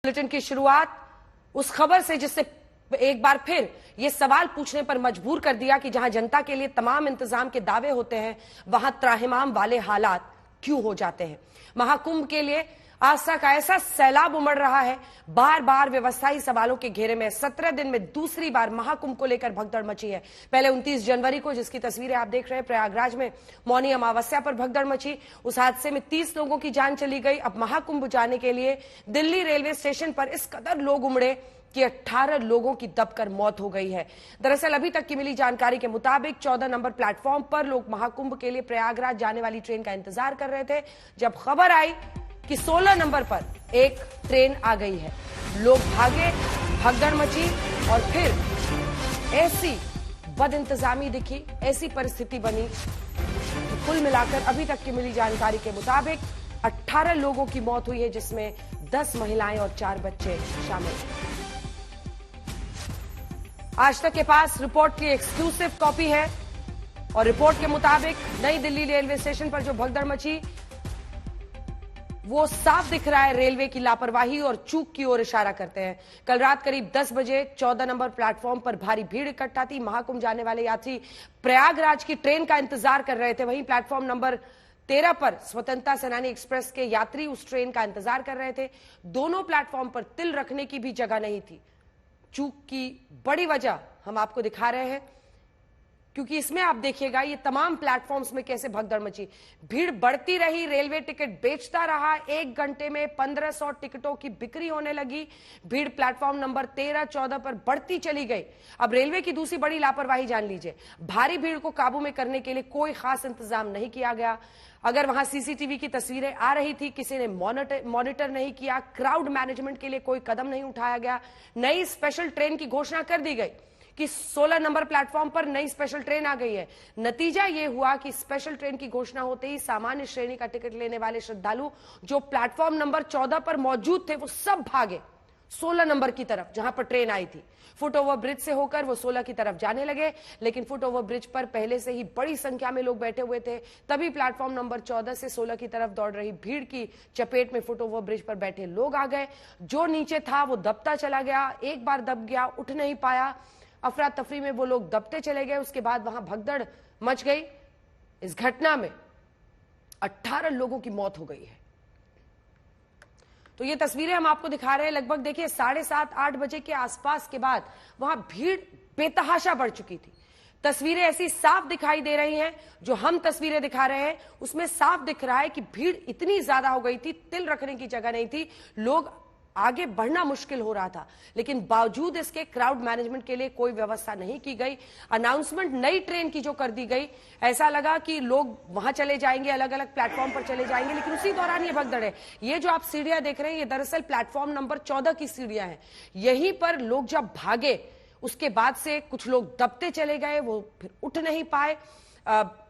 Bulletin की शुरुआत उस खबर से जिससे एक बार फिर ये सवाल पूछने पर मजबूर कर दिया कि जहां जनता के लिए तमाम इंतजाम के दावे होते हैं वहां त्राहिमाम वाले हालात क्यों हो जाते हैं। महाकुंभ के लिए आस्था का ऐसा सैलाब उमड़ रहा है, बार बार व्यवस्थाई सवालों के घेरे में 17 दिन में दूसरी बार महाकुंभ को लेकर भगदड़ मची है। पहले 29 जनवरी को, जिसकी तस्वीरें आप देख रहे हैं, प्रयागराज में मौनी अमावस्या पर भगदड़ मची। उस हादसे में 30 लोगों की जान चली गई। अब महाकुंभ जाने के लिए दिल्ली रेलवे स्टेशन पर इस कदर लोग उमड़े कि 18 लोगों की दबकर मौत हो गई है। दरअसल अभी तक की मिली जानकारी के मुताबिक 14 नंबर प्लेटफॉर्म पर लोग महाकुंभ के लिए प्रयागराज जाने वाली ट्रेन का इंतजार कर रहे थे, जब खबर आई कि 16 नंबर पर एक ट्रेन आ गई है। लोग भागे, भगदड़ मची और फिर ऐसी बदइंतजामी दिखी, ऐसी परिस्थिति बनी। कुल मिलाकर अभी तक की मिली जानकारी के मुताबिक 18 लोगों की मौत हुई है, जिसमें 10 महिलाएं और 4 बच्चे शामिल हैं। आज तक के पास रिपोर्ट की एक्सक्लूसिव कॉपी है और रिपोर्ट के मुताबिक नई दिल्ली रेलवे स्टेशन पर जो भगदड़ मची वो साफ दिख रहा है रेलवे की लापरवाही और चूक की ओर इशारा करते हैं। कल रात करीब 10 बजे 14 नंबर प्लेटफॉर्म पर भारी भीड़ इकट्ठा थी। महाकुंभ जाने वाले यात्री प्रयागराज की ट्रेन का इंतजार कर रहे थे। वहीं प्लेटफॉर्म नंबर 13 पर स्वतंत्रता सेनानी एक्सप्रेस के यात्री उस ट्रेन का इंतजार कर रहे थे। दोनों प्लेटफॉर्म पर तिल रखने की भी जगह नहीं थी। चूक की बड़ी वजह हम आपको दिखा रहे हैं, क्योंकि इसमें आप देखिएगा ये तमाम प्लेटफॉर्म्स में कैसे भगदड़ मची। भीड़ बढ़ती रही, रेलवे टिकट बेचता रहा। 1 घंटे में 1500 टिकटों की बिक्री होने लगी। भीड़ प्लेटफॉर्म नंबर 13, 14 पर बढ़ती चली गई। अब रेलवे की दूसरी बड़ी लापरवाही जान लीजिए। भारी भीड़ को काबू में करने के लिए कोई खास इंतजाम नहीं किया गया। अगर वहां सीसीटीवी की तस्वीरें आ रही थी, किसी ने मॉनिटर नहीं किया। क्राउड मैनेजमेंट के लिए कोई कदम नहीं उठाया गया। नई स्पेशल ट्रेन की घोषणा कर दी गई कि 16 नंबर प्लेटफॉर्म पर नई स्पेशल ट्रेन आ गई है। नतीजा यह हुआ कि स्पेशल ट्रेन की घोषणा होते ही सामान्य श्रेणी का टिकट लेने वाले श्रद्धालु जो प्लेटफॉर्म नंबर 14 पर मौजूद थे वो सब भागे 16 नंबर की तरफ, जहां पर ट्रेन आई थी। फुट ओवर ब्रिज से होकर वो 16 की तरफ जाने लगे, लेकिन फुट ओवर ब्रिज पर पहले से ही बड़ी संख्या में लोग बैठे हुए थे। तभी प्लेटफॉर्म नंबर 14 से 16 की तरफ दौड़ रही भीड़ की चपेट में फुट ओवर ब्रिज पर बैठे लोग आ गए। जो नीचे था वो दबता चला गया, एक बार दब गया, उठ नहीं पाया। अफरा तफरी में वो लोग दबते चले गए। उसके बाद वहां भगदड़ मच गई। इस घटना में 18 लोगों की मौत हो गई है। तो ये तस्वीरें हम आपको दिखा रहे हैं। लगभग देखिए 7:30 8 बजे के आसपास के बाद वहां भीड़ बेतहाशा बढ़ चुकी थी। तस्वीरें ऐसी साफ दिखाई दे रही हैं, जो हम तस्वीरें दिखा रहे हैं उसमें साफ दिख रहा है कि भीड़ इतनी ज्यादा हो गई थी, तिल रखने की जगह नहीं थी। लोग आगे बढ़ना मुश्किल हो रहा था, लेकिन बावजूद इसके क्राउड मैनेजमेंट के लिए कोई व्यवस्था नहीं की गई। अनाउंसमेंट नई ट्रेन की जो कर दी गई, ऐसा लगा कि लोग वहां चले जाएंगे, अलग अलग प्लेटफॉर्म पर चले जाएंगे, लेकिन उसी दौरान ये भगदड़ है। ये जो आप सीढ़ियां देख रहे हैं, ये दरअसल प्लेटफॉर्म नंबर 14 की सीढ़ियां हैं। यहीं पर लोग जब भागे, उसके बाद से कुछ लोग दबते चले गए, वो फिर उठ नहीं पाए।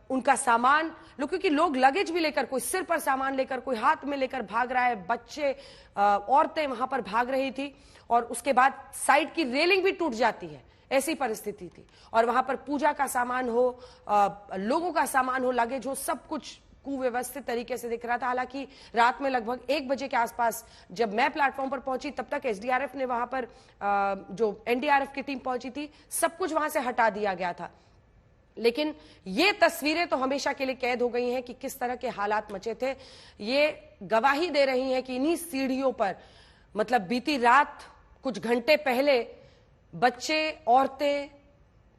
उनका सामान क्योंकि लोग लगेज भी लेकर, कोई सिर पर सामान लेकर, कोई हाथ में लेकर भाग रहा है। बच्चे, औरतें वहां पर भाग रही थी और उसके बाद साइड की रेलिंग भी टूट जाती है, ऐसी परिस्थिति थी। और वहां पर पूजा का सामान हो, लोगों का सामान हो, लगेज हो, सब कुछ कुव्यवस्थित तरीके से दिख रहा था। हालांकि रात में लगभग 1 बजे के आसपास जब मैं प्लेटफॉर्म पर पहुंची, तब तक एसडीआरएफ ने वहां पर जो एनडीआरएफ की टीम पहुंची थी, सब कुछ वहां से हटा दिया गया था। लेकिन ये तस्वीरें तो हमेशा के लिए कैद हो गई हैं कि किस तरह के हालात मचे थे। ये गवाही दे रही हैं कि इन्हीं सीढ़ियों पर, मतलब बीती रात कुछ घंटे पहले, बच्चे, औरतें,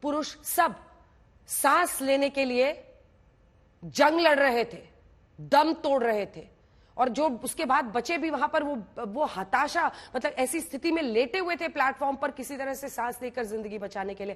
पुरुष सब सांस लेने के लिए जंग लड़ रहे थे, दम तोड़ रहे थे। और जो उसके बाद बचे भी वहां पर वो हताशा, मतलब ऐसी स्थिति में लेटे हुए थे प्लेटफॉर्म पर, किसी तरह से सांस लेकर जिंदगी बचाने के लिए।